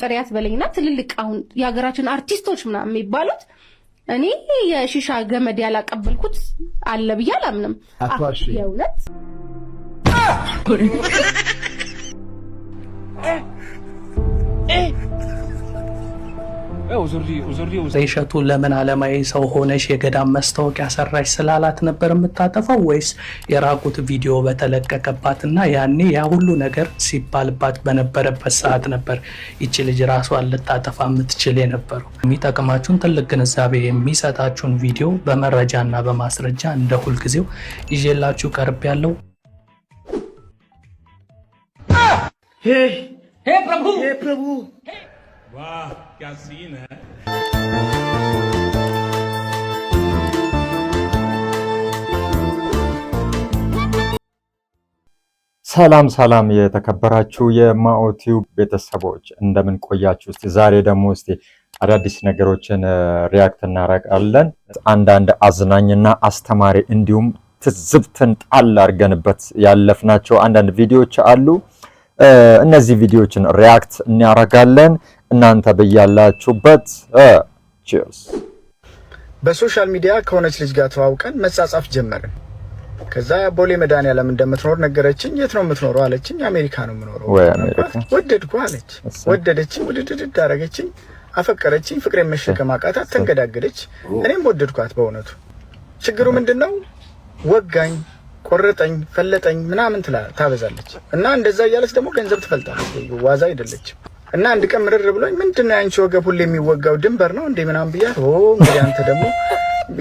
ጥሪያት በለኝና ትልልቅ አሁን የሀገራችን አርቲስቶች ምናምን የሚባሉት እኔ የሺሻ ገመድ ያላቀበልኩት አለ ብዬ አላምንም። የእውነት እሸቱ ለምን አለማዊ ሰው ሆነሽ የገዳም መስታወቂያ ሰራሽ ስላላት ነበር የምታጠፋው ወይስ የራቁት ቪዲዮ በተለቀቀባትና ያኔ ያ ሁሉ ነገር ሲባልባት በነበረበት ሰዓት ነበር ይቺ ልጅ ራሷን ልታጠፋ የምትችል የነበረው? የሚጠቅማችሁን ትልቅ ግንዛቤ የሚሰጣችሁን ቪዲዮ በመረጃና በማስረጃ እንደ ሁልጊዜው ይዤላችሁ ቀርብ ያለው हे प्रभु वाह क्या सीन है। ሰላም የተከበራችሁ የማኦቲዩብ ቤተሰቦች እንደምን ቆያችሁ? እስቲ ዛሬ ደግሞ አዳዲስ ነገሮችን ሪያክት እናደርጋለን። አንዳንድ አዝናኝና አስተማሪ እንዲሁም ትዝብትን ጣል አድርገንበት ያለፍናቸው አንዳንድ ቪዲዮዎች አሉ። እነዚህ ቪዲዮዎችን ሪያክት እናደርጋለን። እናንተ በያላችሁበት ቺርስ። በሶሻል ሚዲያ ከሆነች ልጅ ጋር ተዋውቀን መጻጻፍ ጀመርን። ከዛ ቦሌ መድኃኒዓለም እንደምትኖር ነገረችኝ። የት ነው የምትኖረው አለችኝ። አሜሪካ ነው የምኖረው። ወደድኩ አለች። ወደደችኝ፣ ውድድድ አደረገችኝ፣ አፈቀረችኝ። ፍቅሬን መሸከም አቃታት፣ ተንገዳገደች። እኔም ወደድኳት። በእውነቱ ችግሩ ምንድነው? ወጋኝ፣ ቆረጠኝ፣ ፈለጠኝ ምናምን ታበዛለች እና እንደዛ እያለች ደግሞ ገንዘብ ትፈልጣለች። ዋዛ አይደለችም። እና አንድ ቀን ምርር ብሎኝ ምንድነው ያንቺ ወገብ ሁሉ የሚወጋው ድንበር ነው እንዴ ምናምን ብያት፣ እንግዲህ አንተ ደግሞ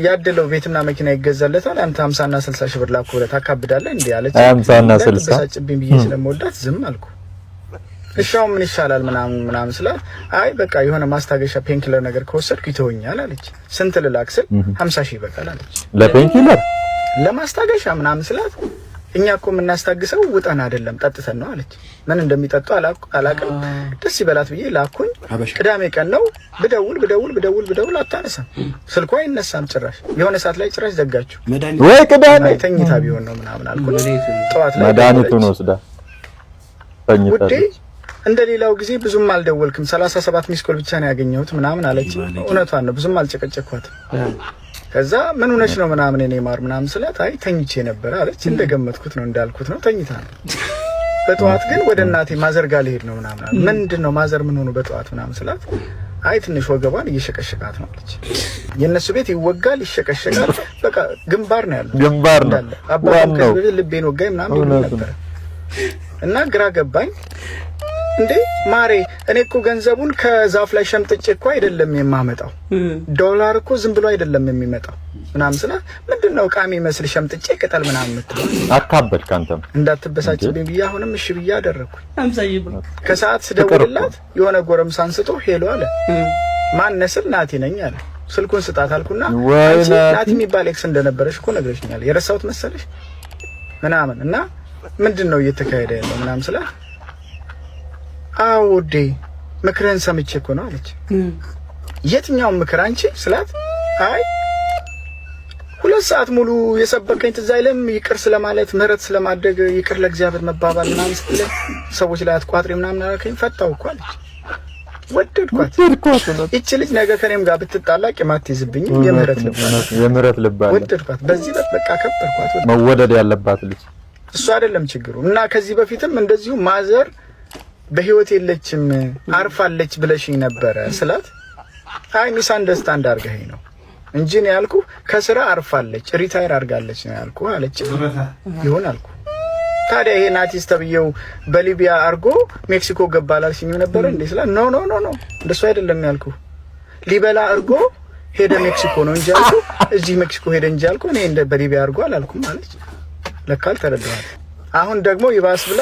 ያደለው ቤትና መኪና ይገዛለታል አንተ 50 እና 60 ሺህ ብር ላኩለት አካብዳለህ እንዴ አለች። 50 እና 60 በሳጭብኝ ብዬ ስለምወዳት ዝም አልኩ። እሻው ምን ይሻላል ምናምን ስላት፣ አይ በቃ የሆነ ማስታገሻ ፔንኪለር ነገር ከወሰድኩ ይተወኛል አለች። ስንት ልላክ ስል 50 ሺህ ይበቃል አለች። ለፔንኪለር ለማስታገሻ ምናምን ስላት፣ እኛ እኮ የምናስታግሰው ውጠን አይደለም ጠጥተን ነው አለች። ምን እንደሚጠጡ አላቅም። ደስ ይበላት ብዬ ላኩኝ። ቅዳሜ ቀን ነው። ብደውል አታነሳም። ስልኳ አይነሳም ጭራሽ። የሆነ ሰዓት ላይ ጭራሽ ዘጋችሁ። ወይ ቅዳሜ ተኝታ ቢሆን ነው ምናምን አልኩ። ጠዋት ላይ መድኃኒቱን ወስዳ ተኝታለች። እንደሌላው ጊዜ ብዙም አልደወልክም 37 ሚስ ኮል ብቻ ነው ያገኘሁት ምናምን አለች። እውነቷን ነው። ብዙም አልጨቀጨኳትም። ከዛ ምን ሆነሽ ነው ምናምን እኔ ማር ምናምን ስላት፣ አይ ተኝቼ ነበር አለች። እንደገመትኩት ነው እንዳልኩት ነው፣ ተኝታ ነው። በጠዋት ግን ወደ እናቴ ማዘር ጋር ልሄድ ነው ምናምን አለ። ምንድነው ማዘር ምን ሆኖ በጠዋት ምናምን ስላት፣ አይ ትንሽ ወገቧን እየሸቀሸቃት ነው አለች። የነሱ ቤት ይወጋል ይሸቀሸቃል፣ በቃ ግንባር ነው ያለው። ግንባር ነው አባባም ከዚህ ልቤን ወጋኝ ምናምን ነበር እና ግራ ገባኝ። እንዴ ማሬ እኔ እኮ ገንዘቡን ከዛፍ ላይ ሸምጥጬ እኮ አይደለም የማመጣው፣ ዶላር እኮ ዝም ብሎ አይደለም የሚመጣው ምናምን ስላት፣ ምንድነው ቃሚ መስል ሸምጥጬ ቅጠል ምናምን የምትለው አካበድክ አንተም እንዳትበሳጭብኝ ብዬ አሁንም እሺ ብዬ አደረኩኝ። ከሰዓት ስደውልላት የሆነ ጎረምሳ አንስቶ ሄሎ አለ። ማን ነስል ናቲ ነኝ አለ። ስልኩን ስጣት አልኩና፣ አንቺ ናቲ የሚባል ኤክስ እንደነበረሽ እኮ ነግረሽኛል፣ የረሳሁት መሰለሽ ምናምን እና ምንድነው እየተካሄደ ያለው ምናምን ስላት፣ አውዴ ምክርህን ሰምቼ እኮ ነው አለች። የትኛው ምክር አንቺ ስላት፣ አይ 2 ሰዓት ሙሉ የሰበከኝ ትዝ አይልም ይቅር ስለማለት ምህረት ስለማድረግ ይቅር ለእግዚአብሔር መባባል ምናምን ስትለኝ ሰዎች ላይ አትቋጥሪ ምናምን አልከኝ። ፈታው እኮ አለች። ወደድኳት። እቺ ልጅ ነገ ከኔም ጋር ብትጣላ ቂማት ይዝብኝ የምህረት ልብ ወደድኳት። በዚህ በቃ ከበርኳት። መወደድ ያለባት ልጅ እሱ አይደለም ችግሩ። እና ከዚህ በፊትም እንደዚሁ ማዘር በህይወት የለችም አርፋለች ብለሽኝ ነበረ ስላት፣ አይ ሚስ አንደርስታንድ አድርገኸኝ ነው እንጂ ነው ያልኩ ከስራ አርፋለች ሪታየር አድርጋለች ነው ያልኩ አለች። ይሁን አልኩ። ታዲያ ይሄ ናቲስ ተብየው በሊቢያ አርጎ ሜክሲኮ ገባላልሽኝ ነበር እንዴ ስላት፣ ኖ እንደሱ አይደለም ያልኩ ሊበላ አርጎ ሄደ ሜክሲኮ ነው እንጂ ያልኩ እዚህ ሜክሲኮ ሄደ እንጂ ያልኩ እኔ እንደ በሊቢያ አርጎ አላልኩም አለች። ለካል ተረዳኋት። አሁን ደግሞ ይባስ ብላ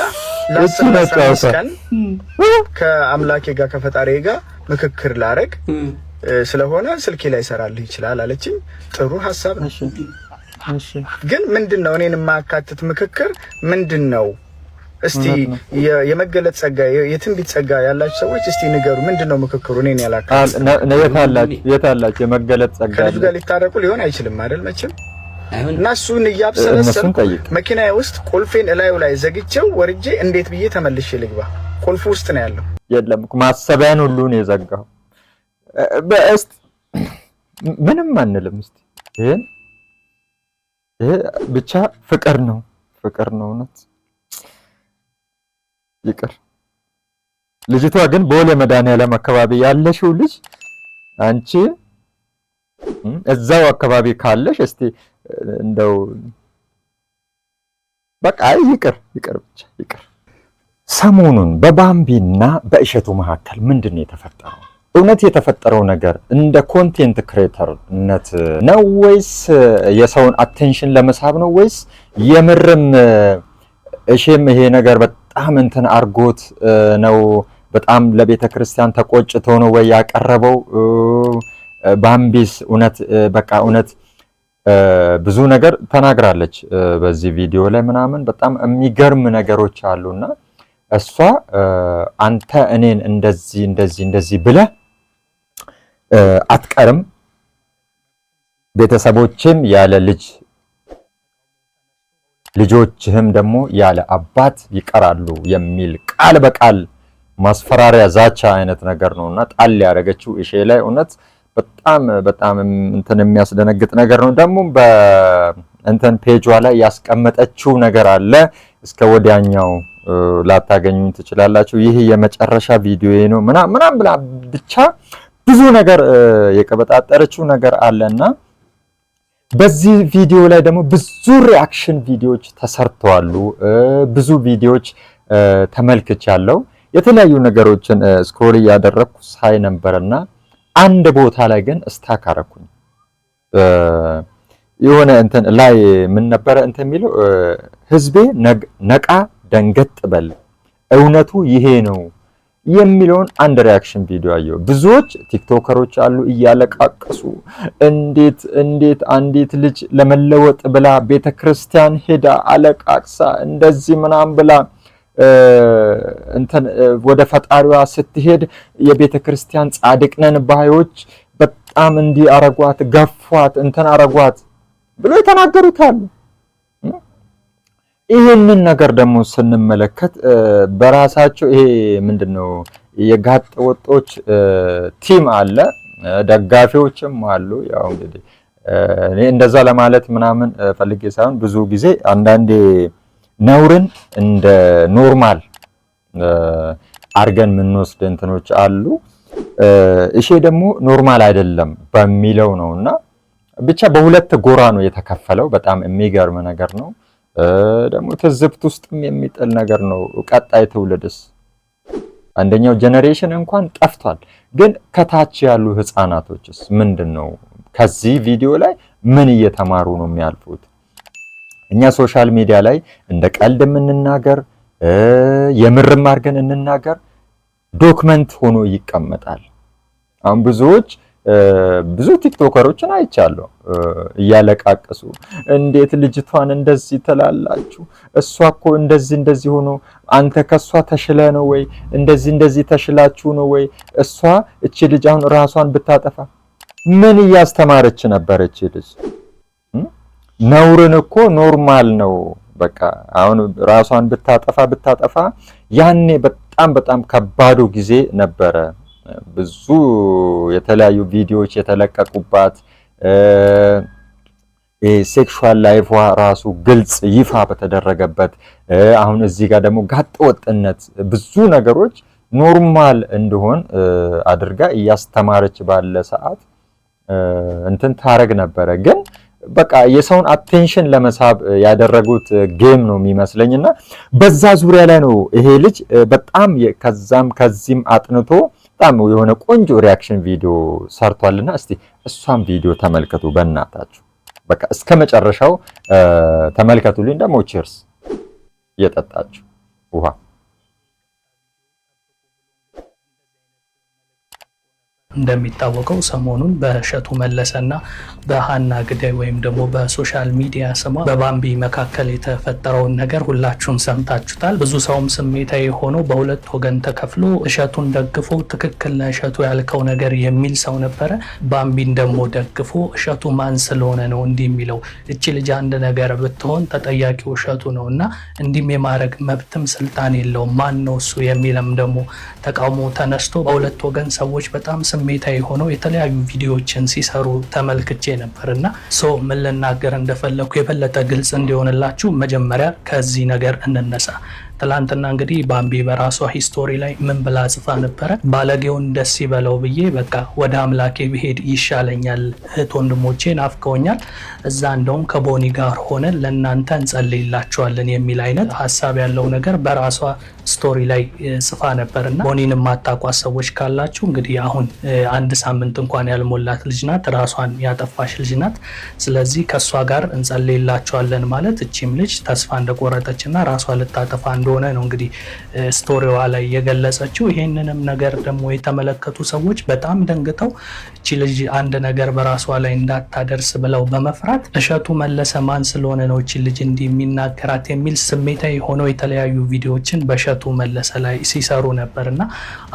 ለሰላም ከአምላኬ ጋር ከፈጣሪዬ ጋር ምክክር ላረግ ስለሆነ ስልኬ ላይ ሰራልህ ይችላል አለችኝ። ጥሩ ሐሳብ ነው። እሺ ግን ምንድነው እኔን ማካተት ምክክር ምንድነው? እስቲ የመገለጥ ጸጋ የትንቢት ጸጋ ያላችሁ ሰዎች እስቲ ንገሩ። ምንድነው ምክክሩ? እኔን ያላካተት የታላችሁ የመገለጥ ጸጋ ከልጁ ጋር ሊታረቁ ሊሆን አይችልም አይደል መቼም። እና እሱን እያብሰለሰል መኪናዬ ውስጥ ቁልፌን እላዩ ላይ ዘግቼው ወርጄ እንዴት ብዬ ተመልሼ ልግባ? ቁልፉ ውስጥ ነው ያለው። የለም ማሰቢያን ሁሉ ነው የዘጋው። በእስቲ ምንም አንልም። እስቲ ይሄ ብቻ ፍቅር ነው እውነት ይቅር። ልጅቷ ግን ቦሌ መድኃኒዓለም አካባቢ ያለሽው ልጅ አንቺ እዛው አካባቢ ካለሽ እስቲ እንደው በቃ ይቅር ብቻ ይቅር። ሰሞኑን በባምቢና በእሸቱ መካከል ምንድነው የተፈጠረው? እውነት የተፈጠረው ነገር እንደ ኮንቴንት ክሬተርነት ነው ወይስ የሰውን አቴንሽን ለመሳብ ነው ወይስ የምርም እሺም ይሄ ነገር በጣም እንትን አርጎት ነው? በጣም ለቤተ ክርስቲያን ተቆጭቶ ነው ወይ ያቀረበው? ባምቢስ እውነት በቃ እውነት ብዙ ነገር ተናግራለች በዚህ ቪዲዮ ላይ ምናምን በጣም የሚገርም ነገሮች አሉና እሷ አንተ እኔን እንደዚህ ብለህ አትቀርም፣ ቤተሰቦችም ያለ ልጆችህም ደግሞ ያለ አባት ይቀራሉ የሚል ቃል በቃል ማስፈራሪያ ዛቻ አይነት ነገር ነውና ጣል ያደረገችው እሺ ላይ እውነት በጣም እንትን የሚያስደነግጥ ነገር ነው። ደግሞ በእንትን ፔጇ ላይ ያስቀመጠችው ነገር አለ። እስከ ወዲያኛው ላታገኙኝ ትችላላችሁ። ይህ የመጨረሻ ቪዲዮ ነው ምናምን ብላ ብቻ ብዙ ነገር የቀበጣጠረችው ነገር አለና በዚህ ቪዲዮ ላይ ደግሞ ብዙ ሪአክሽን ቪዲዮዎች ተሰርተዋል። ብዙ ቪዲዮዎች ተመልክቻለሁ። የተለያዩ ነገሮችን ስክሮል ያደረኩ ሳይ ነበርና አንድ ቦታ ላይ ግን ስታክ አረኩኝ። የሆነ እንትን ላይ ምን ነበር እንትን የሚለው ህዝቤ ነቃ ደንገጥ በል እውነቱ ይሄ ነው የሚለውን አንድ ሪአክሽን ቪዲዮ አየሁ። ብዙዎች ቲክቶከሮች አሉ እያለቃቀሱ እንዴት አንዲት ልጅ ለመለወጥ ብላ ቤተክርስቲያን ሄዳ አለቃቅሳ እንደዚህ ምናምን ብላ እንትን ወደ ፈጣሪዋ ስትሄድ የቤተክርስቲያን ጻድቅ ነን ባዮች በጣም እንዲህ አረጓት፣ ገፏት፣ እንትን አረጓት ብሎ የተናገሩታል። ይሄንን ነገር ደግሞ ስንመለከት በራሳቸው ይሄ ምንድነው የጋጥ ወጦች ቲም አለ፣ ደጋፊዎችም አሉ። ያው እንግዲህ እኔ እንደዛ ለማለት ምናምን ፈልጌ ሳይሆን ብዙ ጊዜ አንዳንዴ ነውርን እንደ ኖርማል አርገን የምንወስድ እንትኖች አሉ። እሺ ደግሞ ኖርማል አይደለም በሚለው ነውና ብቻ በሁለት ጎራ ነው የተከፈለው። በጣም የሚገርም ነገር ነው። ደግሞ ትዝብት ውስጥም የሚጥል ነገር ነው። ቀጣይ ትውልድስ አንደኛው ጄኔሬሽን እንኳን ጠፍቷል። ግን ከታች ያሉ ህፃናቶችስ ምንድነው ከዚህ ቪዲዮ ላይ ምን እየተማሩ ነው የሚያልፉት? እኛ ሶሻል ሚዲያ ላይ እንደ ቀልድ የምንናገር የምርም አድርገን እንናገር ዶክመንት ሆኖ ይቀመጣል። አሁን ብዙ ቲክቶከሮችን አይቻለሁ እያለቃቀሱ እንዴት ልጅቷን እንደዚህ ትላላችሁ? እሷ እኮ እንደዚህ ሆኖ አንተ ከሷ ተሽለ ነው ወይ እንደዚህ ተሽላችሁ ነው ወይ? እሷ እቺ ልጅ አሁን ራሷን ብታጠፋ ምን እያስተማረች ነበር እቺ ልጅ? ነውርን እኮ ኖርማል ነው በቃ አሁን ራሷን ብታጠፋ ያኔ በጣም ከባዱ ጊዜ ነበረ። ብዙ የተለያዩ ቪዲዮዎች የተለቀቁባት ሴክሹዋል ላይፏ ራሱ ግልጽ ይፋ በተደረገበት አሁን እዚህ ጋር ደግሞ ጋጠወጥነት ብዙ ነገሮች ኖርማል እንደሆን አድርጋ እያስተማረች ባለ ሰዓት እንትን ታረግ ነበረ። ግን በቃ የሰውን አቴንሽን ለመሳብ ያደረጉት ጌም ነው የሚመስለኝና በዛ ዙሪያ ላይ ነው ይሄ ልጅ በጣም ከዚህም አጥንቶ በጣም የሆነ ቆንጆ ሪአክሽን ቪዲዮ ሰርቷልና እስቲ እሷም ቪዲዮ ተመልከቱ በእናታችሁ። በቃ እስከ መጨረሻው ተመልከቱልኝ። ደግሞ ቺርስ እየጠጣችሁ ውሃ እንደሚታወቀው ሰሞኑን በእሸቱ መለሰና በሃና ግዳይ ወይም ደግሞ በሶሻል ሚዲያ ስሟ በባምቢ መካከል የተፈጠረውን ነገር ሁላችሁም ሰምታችሁታል። ብዙ ሰውም ስሜታዊ ሆኖ በሁለት ወገን ተከፍሎ እሸቱን ደግፎ ትክክል ነው እሸቱ ያልከው ነገር የሚል ሰው ነበረ። ባምቢን ደግሞ ደግፎ እሸቱ ማን ስለሆነ ነው እንዲህ የሚለው? እቺ ልጅ አንድ ነገር ብትሆን ተጠያቂው እሸቱ ነው እና እንዲህም የማድረግ መብትም ስልጣን የለውም ማን ነው እሱ የሚልም ደግሞ ተቃውሞ ተነስቶ በሁለት ወገን ሰዎች በጣም ስሜታዊ ሆነው የተለያዩ ቪዲዮዎችን ሲሰሩ ተመልክቼ ነበርና ምን ልናገር እንደፈለኩ የበለጠ ግልጽ እንዲሆንላችሁ መጀመሪያ ከዚህ ነገር እንነሳ። ትላንትና እንግዲህ ባምቢ በራሷ ሂስቶሪ ላይ ምን ብላ ጽፋ ነበረ? ባለጌውን ደስ ይበለው ብዬ በቃ ወደ አምላኬ ብሄድ ይሻለኛል፣ እህት ወንድሞቼ ናፍቀውኛል፣ እዛ እንደውም ከቦኒ ጋር ሆነን ለእናንተ እንጸልይላቸዋለን የሚል አይነት ሀሳብ ያለው ነገር በራሷ ስቶሪ ላይ ጽፋ ነበርና ቦኒን የማታውቋት ሰዎች ካላችሁ እንግዲህ አሁን አንድ ሳምንት እንኳን ያልሞላት ልጅ ናት፣ ራሷን ያጠፋሽ ልጅ ናት። ስለዚህ ከእሷ ጋር እንጸልይላቸዋለን ማለት እቺም ልጅ ተስፋ እንደቆረጠችና ራሷ ልታጠፋ እንደሆነ ነው እንግዲህ ስቶሪዋ ላይ የገለጸችው። ይሄንንም ነገር ደግሞ የተመለከቱ ሰዎች በጣም ደንግጠው እቺ ልጅ አንድ ነገር በራሷ ላይ እንዳታደርስ ብለው በመፍራት እሸቱ መለሰ ማን ስለሆነ ነው እቺ ልጅ እንዲህ የሚናገራት የሚል ስሜታዊ ሆነው የተለያዩ ቪዲዮዎችን በእሸቱ መለሰ ላይ ሲሰሩ ነበርና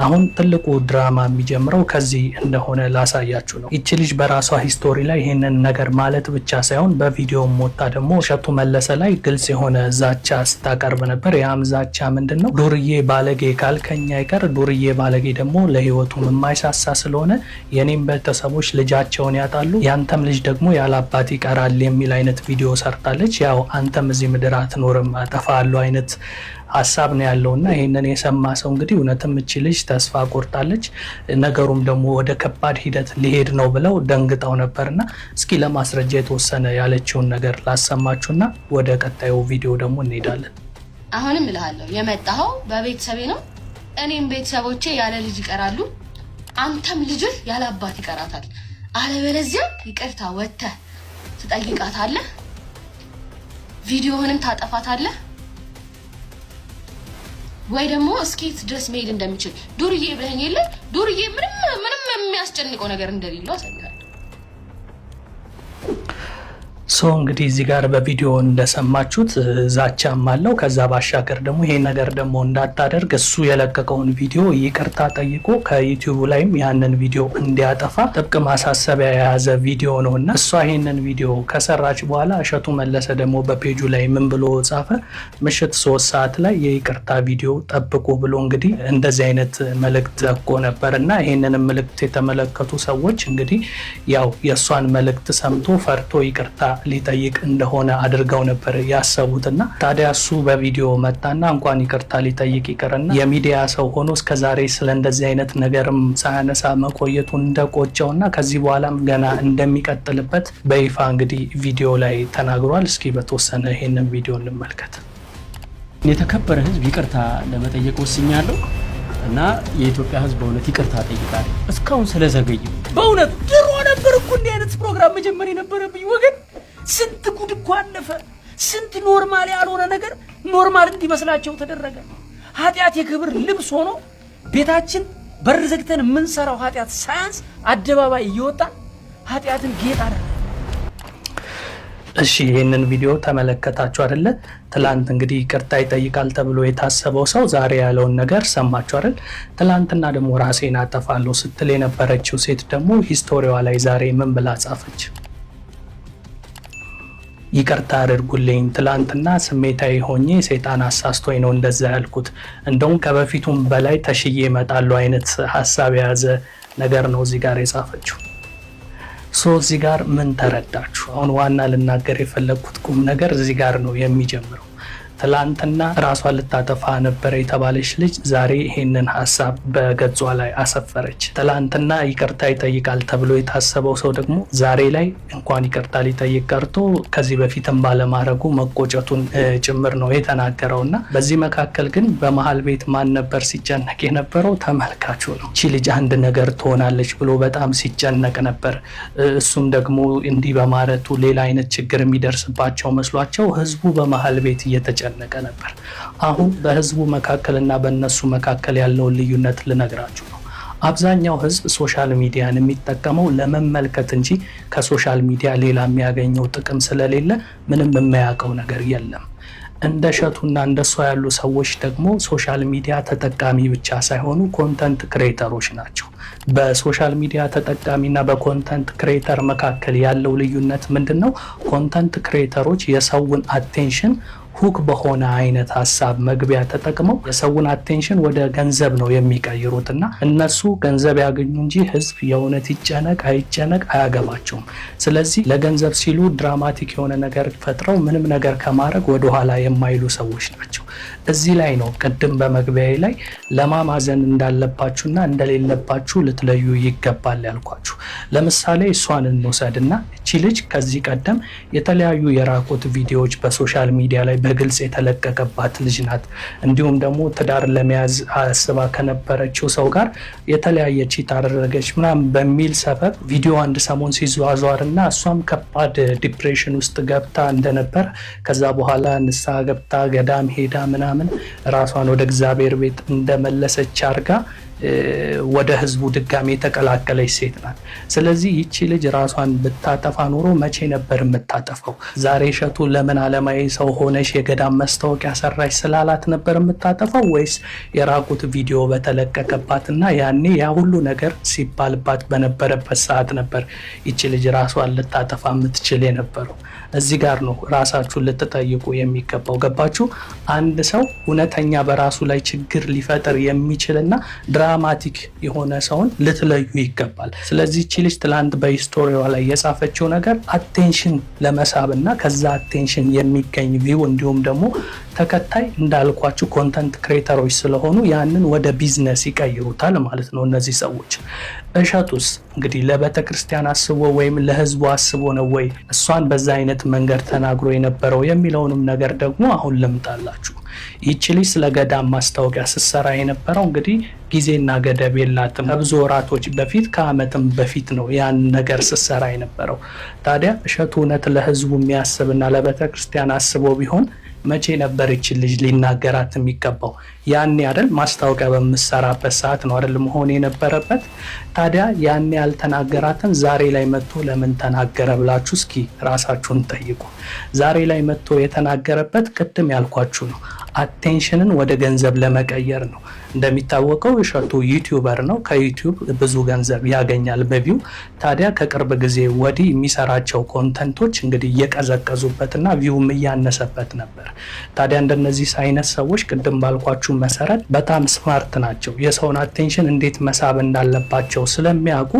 አሁን ትልቁ ድራማ የሚጀምረው ከዚህ እንደሆነ ላሳያችሁ ነው። እቺ ልጅ በራሷ ሂስቶሪ ላይ ይሄንን ነገር ማለት ብቻ ሳይሆን በቪዲዮ ሞታ ደግሞ እሸቱ መለሰ ላይ ግልጽ የሆነ ዛቻ ስታቀርብ ነበር። ያም ዛቻ ምንድነው? ዱርዬ ባለጌ ካልከኛ አይቀር ዱርዬ ባለጌ ደግሞ ለህይወቱ የማይሳሳ ስለሆነ የኔም ቤተሰቦች ልጃቸውን ያጣሉ፣ ያንተም ልጅ ደግሞ ያለ አባት ይቀራል የሚል አይነት ቪዲዮ ሰርታለች። ያው አንተም እዚህ ምድር አትኖርም አጠፋለሁ አይነት ሀሳብ ነው ያለውና ይሄንን የሰማ ሰው እንግዲህ እውነትም እቺ ልጅ ተስፋ ቆርጣለች፣ ነገሩም ደግሞ ወደ ከባድ ሂደት ሊሄድ ነው ብለው ደንግጠው ነበርና እስኪ ለማስረጃ የተወሰነ ያለችውን ነገር ላሰማችሁና ወደ ቀጣዩ ቪዲዮ ደግሞ እንሄዳለን። አሁንም እልሃለሁ የመጣኸው በቤተሰቤ ነው። እኔም ቤተሰቦቼ ያለ ልጅ ይቀራሉ፣ አንተም ልጅህ ያለ አባት ይቀራታል። አለበለዚያ ይቅርታ ወጥተህ ትጠይቃታለህ፣ ቪዲዮህንም ታጠፋታለህ ወይ ደግሞ እስኪት ድረስ መሄድ እንደሚችል ዱርዬ ብለኸኝ የለ ዱርዬ ምንም የሚያስጨንቀው ነገር እንደሌለው አሳይሃለሁ። እንግዲህ እዚህ ጋር በቪዲዮ እንደሰማችሁት ዛቻም አለው። ከዛ ባሻገር ደግሞ ይሄ ነገር ደግሞ እንዳታደርግ እሱ የለቀቀውን ቪዲዮ ይቅርታ ጠይቆ ከዩቲዩብ ላይም ያንን ቪዲዮ እንዲያጠፋ ጥብቅ ማሳሰቢያ የያዘ ቪዲዮ ነውና እሷ ይሄንን ቪዲዮ ከሰራች በኋላ እሸቱ መለሰ ደግሞ በፔጁ ላይ ምን ብሎ ጻፈ? ምሽት 3 ሰዓት ላይ የይቅርታ ቪዲዮ ጠብቁ ብሎ እንግዲህ እንደዚህ አይነት መልእክት ለቆ ነበርና ይሄንን መልእክት የተመለከቱ ሰዎች እንግዲህ ያው የእሷን መልእክት ሰምቶ ፈርቶ ይቅርታ ሊጠይቅ እንደሆነ አድርገው ነበር ያሰቡትና ታዲያ እሱ በቪዲዮ መጣና እንኳን ይቅርታ ሊጠይቅ ይቅርና የሚዲያ ሰው ሆኖ እስከዛሬ ስለ እንደዚህ አይነት ነገርም ሳያነሳ መቆየቱን እንደቆጨውና ከዚህ በኋላም ገና እንደሚቀጥልበት በይፋ እንግዲህ ቪዲዮ ላይ ተናግሯል። እስኪ በተወሰነ ይሄንን ቪዲዮ እንመልከት። የተከበረ ህዝብ ይቅርታ ለመጠየቅ ወስኛለሁ እና የኢትዮጵያ ህዝብ በእውነት ይቅርታ ጠይቃለሁ። እስካሁን ስለዘገዩ በእውነት ድሮ ነበር እኮ እንዲህ አይነት ፕሮግራም መጀመር የነበረብኝ ወገን። ስንት ጉድ እኮ አለፈ። ስንት ኖርማል ያልሆነ ነገር ኖርማል እንዲመስላቸው ተደረገ። ኃጢአት የክብር ልብስ ሆኖ ቤታችን በር ዘግተን የምንሰራው ኃጢአት ሳያንስ አደባባይ እየወጣ ኃጢአትን ጌጥ አደረገ። እሺ ይሄንን ቪዲዮ ተመለከታችሁ አይደለ? ትላንት እንግዲህ ይቅርታ ይጠይቃል ተብሎ የታሰበው ሰው ዛሬ ያለውን ነገር ሰማችሁ አይደል? ትላንትና ደግሞ ራሴን አጠፋለሁ ስትል የነበረችው ሴት ደግሞ ሂስቶሪዋ ላይ ዛሬ ምን ብላ ጻፈች? ይቅርታ አድርጉልኝ፣ ትላንትና ስሜታዊ ሆኜ ሰይጣን አሳስቶኝ ነው እንደዛ ያልኩት፣ እንደውም ከበፊቱም በላይ ተሽዬ እመጣለሁ አይነት ሀሳብ የያዘ ነገር ነው እዚህ ጋር የጻፈችው። እዚህ ጋር ምን ተረዳችሁ? አሁን ዋና ልናገር የፈለግኩት ቁም ነገር እዚህ ጋር ነው የሚጀምረው። ትላንትና ራሷን ልታጠፋ ነበር የተባለች ልጅ ዛሬ ይሄንን ሀሳብ በገጿ ላይ አሰፈረች። ትላንትና ይቅርታ ይጠይቃል ተብሎ የታሰበው ሰው ደግሞ ዛሬ ላይ እንኳን ይቅርታ ሊጠይቅ ቀርቶ ከዚህ በፊትም ባለማድረጉ መቆጨቱን ጭምር ነው የተናገረውና በዚህ መካከል ግን በመሀል ቤት ማን ነበር ሲጨነቅ የነበረው? ተመልካቹ ነው። እቺ ልጅ አንድ ነገር ትሆናለች ብሎ በጣም ሲጨነቅ ነበር። እሱም ደግሞ እንዲህ በማለቱ ሌላ አይነት ችግር የሚደርስባቸው መስሏቸው ህዝቡ በመሀል ቤት እየተጨነቀ ነበር። አሁን በህዝቡ መካከልና በእነሱ መካከል ያለውን ልዩነት ልነግራችሁ ነው። አብዛኛው ህዝብ ሶሻል ሚዲያን የሚጠቀመው ለመመልከት እንጂ ከሶሻል ሚዲያ ሌላ የሚያገኘው ጥቅም ስለሌለ ምንም የማያውቀው ነገር የለም። እንደ እሸቱና እንደሷ ያሉ ሰዎች ደግሞ ሶሻል ሚዲያ ተጠቃሚ ብቻ ሳይሆኑ ኮንተንት ክሬተሮች ናቸው። በሶሻል ሚዲያ ተጠቃሚና በኮንተንት ክሬተር መካከል ያለው ልዩነት ምንድነው? ኮንተንት ክሬተሮች የሰውን አቴንሽን ሁክ በሆነ አይነት ሐሳብ መግቢያ ተጠቅመው የሰውን አቴንሽን ወደ ገንዘብ ነው የሚቀይሩትና እነሱ ገንዘብ ያገኙ እንጂ ህዝብ የእውነት ይጨነቅ አይጨነቅ አያገባቸውም። ስለዚህ ለገንዘብ ሲሉ ድራማቲክ የሆነ ነገር ፈጥረው ምንም ነገር ከማድረግ ወደኋላ የማይሉ ሰዎች ናቸው። እዚህ ላይ ነው ቅድም በመግቢያዬ ላይ ለማማዘን እንዳለባችሁና እንደሌለባችሁ ልትለዩ ይገባል ያልኳችሁ። ለምሳሌ እሷን እንውሰድና እቺ ልጅ ከዚህ ቀደም የተለያዩ የራቁት ቪዲዮዎች በሶሻል ሚዲያ ላይ በግልጽ የተለቀቀባት ልጅ ናት። እንዲሁም ደግሞ ትዳር ለመያዝ አስባ ከነበረችው ሰው ጋር የተለያየ ቺት አደረገች ምናምን በሚል ሰበብ ቪዲዮ አንድ ሰሞን ሲዟዟርና እሷም ከባድ ዲፕሬሽን ውስጥ ገብታ እንደነበር ከዛ በኋላ ንስሐ ገብታ ገዳም ሄዳ ምናምን ራሷን ወደ እግዚአብሔር ቤት እንደመለሰች አርጋ ወደ ህዝቡ ድጋሜ የተቀላቀለች ሴት ናት። ስለዚህ ይቺ ልጅ ራሷን ብታጠፋ ኖሮ መቼ ነበር የምታጠፋው? ዛሬ እሸቱ ለምን አለማዊ ሰው ሆነሽ የገዳም መስታወቂያ ሰራሽ ስላላት ነበር የምታጠፋው? ወይስ የራቁት ቪዲዮ በተለቀቀባትና ያኔ ያ ሁሉ ነገር ሲባልባት በነበረበት ሰዓት ነበር ይቺ ልጅ ራሷን ልታጠፋ የምትችል የነበረው? እዚህ ጋር ነው ራሳችሁን ልትጠይቁ የሚገባው። ገባችሁ? አንድ ሰው እውነተኛ በራሱ ላይ ችግር ሊፈጥር የሚችልና ድራማቲክ የሆነ ሰውን ልትለዩ ይገባል። ስለዚህ እቺ ልጅ ትላንት በሂስቶሪዋ ላይ የጻፈችው ነገር አቴንሽን ለመሳብና ከዛ አቴንሽን የሚገኝ ቪው እንዲሁም ደግሞ ተከታይ እንዳልኳችሁ ኮንተንት ክሬተሮች ስለሆኑ ያንን ወደ ቢዝነስ ይቀይሩታል ማለት ነው እነዚህ ሰዎች። እሸቱስ እንግዲህ ለቤተ ክርስቲያን አስቦ ወይም ለህዝቡ አስቦ ነው ወይ እሷን በዛ አይነት መንገድ ተናግሮ የነበረው የሚለውንም ነገር ደግሞ አሁን ልምጣላችሁ። ይቺ ልጅ ስለ ገዳም ማስታወቂያ ስትሰራ የነበረው እንግዲህ ጊዜና ገደብ የላትም። ከብዙ ወራቶች በፊት ከአመትም በፊት ነው ያን ነገር ስትሰራ የነበረው። ታዲያ እሸቱ እውነት ለህዝቡ የሚያስብና ለቤተ ክርስቲያን አስቦ ቢሆን መቼ ነበር ይችን ልጅ ሊናገራት የሚገባው? ያኔ አይደል ማስታወቂያ በምሰራበት ሰዓት ነው አይደል መሆን የነበረበት። ታዲያ ያኔ ያልተናገራትን ዛሬ ላይ መጥቶ ለምን ተናገረ ብላችሁ እስኪ ራሳችሁን ጠይቁ። ዛሬ ላይ መጥቶ የተናገረበት ቅድም ያልኳችሁ ነው፣ አቴንሽንን ወደ ገንዘብ ለመቀየር ነው። እንደሚታወቀው እሸቱ ዩቲዩበር ነው። ከዩቲዩብ ብዙ ገንዘብ ያገኛል በቪው። ታዲያ ከቅርብ ጊዜ ወዲህ የሚሰራቸው ኮንተንቶች እንግዲህ እየቀዘቀዙበትና ቪውም እያነሰበት ነበር። ታዲያ እንደነዚህ አይነት ሰዎች ቅድም ባልኳችሁ መሰረት በጣም ስማርት ናቸው። የሰውን አቴንሽን እንዴት መሳብ እንዳለባቸው ስለሚያውቁ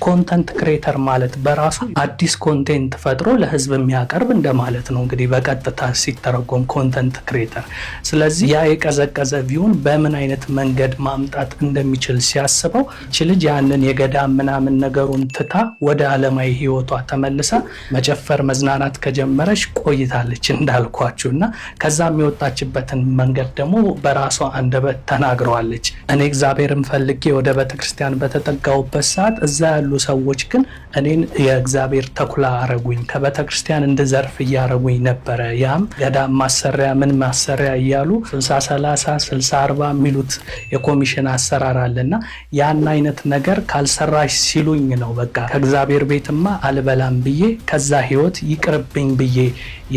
ኮንተንት ክሬተር ማለት በራሱ አዲስ ኮንቴንት ፈጥሮ ለህዝብ የሚያቀርብ እንደማለት ነው እንግዲህ በቀጥታ ሲተረጎም ኮንተንት ክሬተር። ስለዚህ ያ የቀዘቀዘ ቪውን በምን አይነት መንገድ ማምጣት እንደሚችል ሲያስበው እቺ ልጅ ያንን የገዳም ምናምን ነገሩን ትታ ወደ ዓለማዊ ህይወቷ ተመልሳ መጨፈር መዝናናት ከጀመረች ቆይታለች እንዳልኳችሁና ከዛ የሚወጣችበትን መንገድ ደግሞ በራሷ አንደበት ተናግረዋለች። እኔ እግዚአብሔርን ፈልጌ ወደ ቤተክርስቲያን በተጠጋውበት ሰዓት እዛ ያሉ ሰዎች ግን እኔን የእግዚአብሔር ተኩላ አረጉኝ፣ ከቤተክርስቲያን እንድዘርፍ እያረጉኝ ነበረ። ያም ገዳም ማሰሪያ ምን ማሰሪያ እያሉ 60-30 60-40 የሚሉት የኮሚሽን አሰራር አለና ያን አይነት ነገር ካልሰራሽ ሲሉኝ ነው በቃ ከእግዚአብሔር ቤትማ አልበላም ብዬ ከዛ ህይወት ይቅርብኝ ብዬ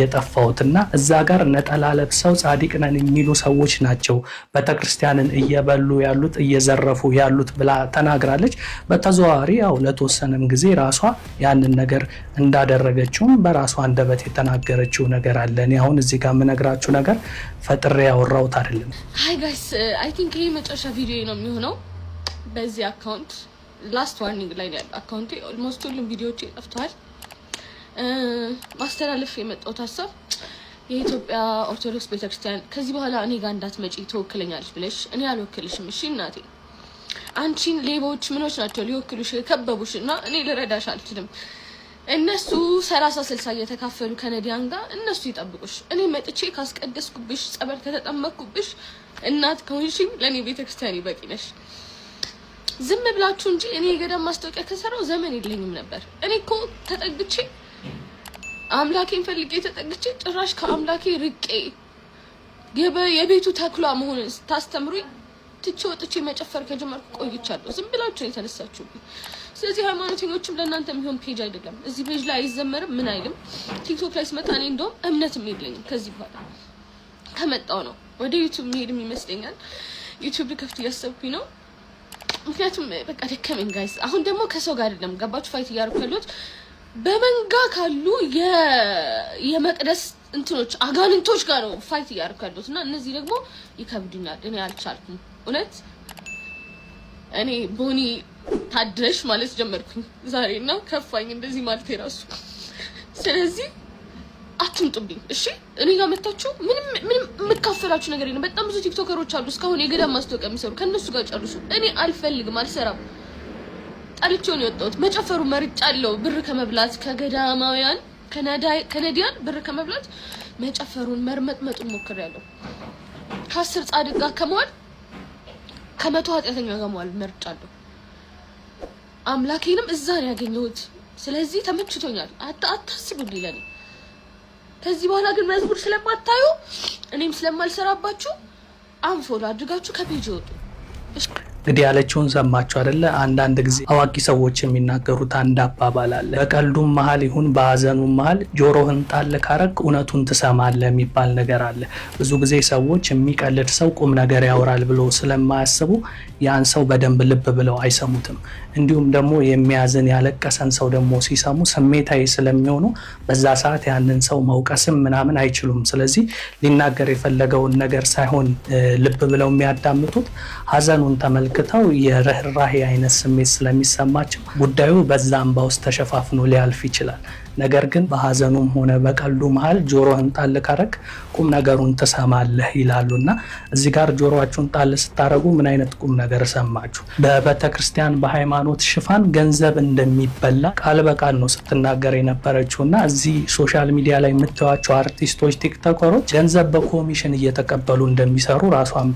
የጠፋሁትና እዛ ጋር ነጠላ ለብሰው ጻድቅ ነን የሚሉ ሰዎች ናቸው ቤተክርስቲያንን እየበሉ ያሉት እየዘረፉ ያሉት ብላ ተናግራለች። በተዘዋዋሪ ያው ለተወሰነም ጊዜ ራሷ ያንን ነገር እንዳደረገችውም በራሷ አንደበት የተናገረችው ነገር አለ። እኔ አሁን እዚህ ጋር የምነግራችሁ ነገር ፈጥሬ ያወራሁት አይደለም። ሃይ ጋይስ አይ ቲንክ ይሄ መጨረሻ ቪዲዮ ነው የሚሆነው በዚህ አካውንት። ላስት ዋርኒንግ ላይ ያለው አካውንቴ ኦልሞስት ሁሉም ቪዲዮዎች ጠፍተዋል። ማስተላለፍ የመጣው ሀሳብ የኢትዮጵያ ኦርቶዶክስ ቤተክርስቲያን ከዚህ በኋላ እኔ ጋር እንዳትመጪ ትወክለኛለሽ ብለሽ እኔ አልወክልሽም። እሺ እናቴ፣ አንቺን ሌቦች ምኖች ናቸው ሊወክሉሽ የከበቡሽ እና እኔ ልረዳሽ አልችልም። እነሱ 30-60 እየተካፈሉ ከነዲያን ጋር እነሱ ይጠብቁሽ። እኔ መጥቼ ካስቀደስኩብሽ ጸበል ከተጠመቅኩብሽ እናት ከሆንሽኝ ለኔ ቤተክርስቲያን ይበቂ ነሽ። ዝም ብላችሁ እንጂ እኔ የገዳም ማስታወቂያ ከሰራው ዘመን የለኝም ነበር። እኔ እኮ ተጠግቼ አምላኬን ፈልጌ ተጠግቼ ጭራሽ ከአምላኬ ርቄ የቤቱ ተክሏ መሆንን ስታስተምሩኝ ትቼ ወጥቼ መጨፈር ከጀመርኩ ቆይቻለሁ። ዝም ብላችሁ ነው የተነሳችሁብኝ። ስለዚህ ሃይማኖተኞችም ለእናንተ የሚሆን ፔጅ አይደለም። እዚህ ፔጅ ላይ አይዘመርም ምን አይልም። ቲክቶክ ላይ ስመጣ እኔ እንደውም እምነትም የለኝም። ከዚህ በኋላ ከመጣው ነው ወደ ዩቲዩብ መሄድም ይመስለኛል። ዩቲዩብ ልከፍት እያሰብኩኝ ነው። ምክንያቱም በቃ ደከመኝ ጋይስ። አሁን ደግሞ ከሰው ጋር አይደለም ገባችሁ ፋይት እያደረኩ ያለሁት በመንጋ ካሉ የመቅደስ እንትኖች አጋንንቶች ጋር ነው ፋይት እያደረኩ ያለሁት እና እነዚህ ደግሞ ይከብዱኛል። እኔ አልቻልኩም እውነት። እኔ ቦኒ ታድለሽ ማለት ጀመርኩኝ ዛሬና ከፋኝ እንደዚህ ማለት የራሱ። ስለዚህ አትምጡብኝ እሺ። እኔ ጋር መጣችሁ ምንም የምትካፈላችሁ ነገር የለም። በጣም ብዙ ቲክቶከሮች አሉ እስካሁን የገዳም ማስታወቂያ የሚሰሩ ከነሱ ጋር ጨርሱ። እኔ አልፈልግም፣ አልሰራም። ጣልቼው ነው የወጣሁት። መጨፈሩ መርጫለሁ። ብር ከመብላት ከገዳማውያን ከነዲያን ብር ከመብላት መጨፈሩን መርመጥመጡን ሞክሬያለሁ። ከ10 ጻድቅ ጋር ከመዋል ከመቶ ኃጢአተኛ ጋር መዋል መርጫለሁ። አምላኬንም እዛ ነው ያገኘሁት። ስለዚህ ተመችቶኛል። አታስቡልኝ ለኔ። ከዚህ በኋላ ግን መዝሙር ስለማታዩ እኔም ስለማልሰራባችሁ አንፎሎ አድርጋችሁ ከፔጅ ወጡ። እንግዲህ ያለችውን ሰማችሁ አይደለ? አንዳንድ ጊዜ አዋቂ ሰዎች የሚናገሩት አንድ አባባል አለ። በቀልዱም መሀል ይሁን በሀዘኑም መሀል ጆሮህን ጣል ካረግ እውነቱን ትሰማለህ የሚባል ነገር አለ። ብዙ ጊዜ ሰዎች የሚቀልድ ሰው ቁም ነገር ያወራል ብሎ ስለማያስቡ ያን ሰው በደንብ ልብ ብለው አይሰሙትም። እንዲሁም ደግሞ የሚያዝን ያለቀሰን ሰው ደግሞ ሲሰሙ ስሜታዊ ስለሚሆኑ በዛ ሰዓት ያንን ሰው መውቀስም ምናምን አይችሉም። ስለዚህ ሊናገር የፈለገውን ነገር ሳይሆን ልብ ብለው የሚያዳምጡት ሀዘኑን ተመልክተው የርህራሄ አይነት ስሜት ስለሚሰማቸው ጉዳዩ በዛ እንባ ውስጥ ተሸፋፍኖ ሊያልፍ ይችላል። ነገር ግን በሀዘኑም ሆነ በቀልዱ መሀል ጆሮህን ጣል ካረግ ቁም ነገሩን ትሰማለህ ይላሉና እዚህ ጋር ጆሮአችሁን ጣል ስታረጉ ምን አይነት ቁም ነገር ሰማችሁ? በቤተክርስቲያን በሃይማኖት ሽፋን ገንዘብ እንደሚበላ ቃል በቃል ነው ስትናገር የነበረችውና እዚህ ሶሻል ሚዲያ ላይ የምታዩዋቸው አርቲስቶች፣ ቲክቶከሮች ገንዘብ በኮሚሽን እየተቀበሉ እንደሚሰሩ ራሷም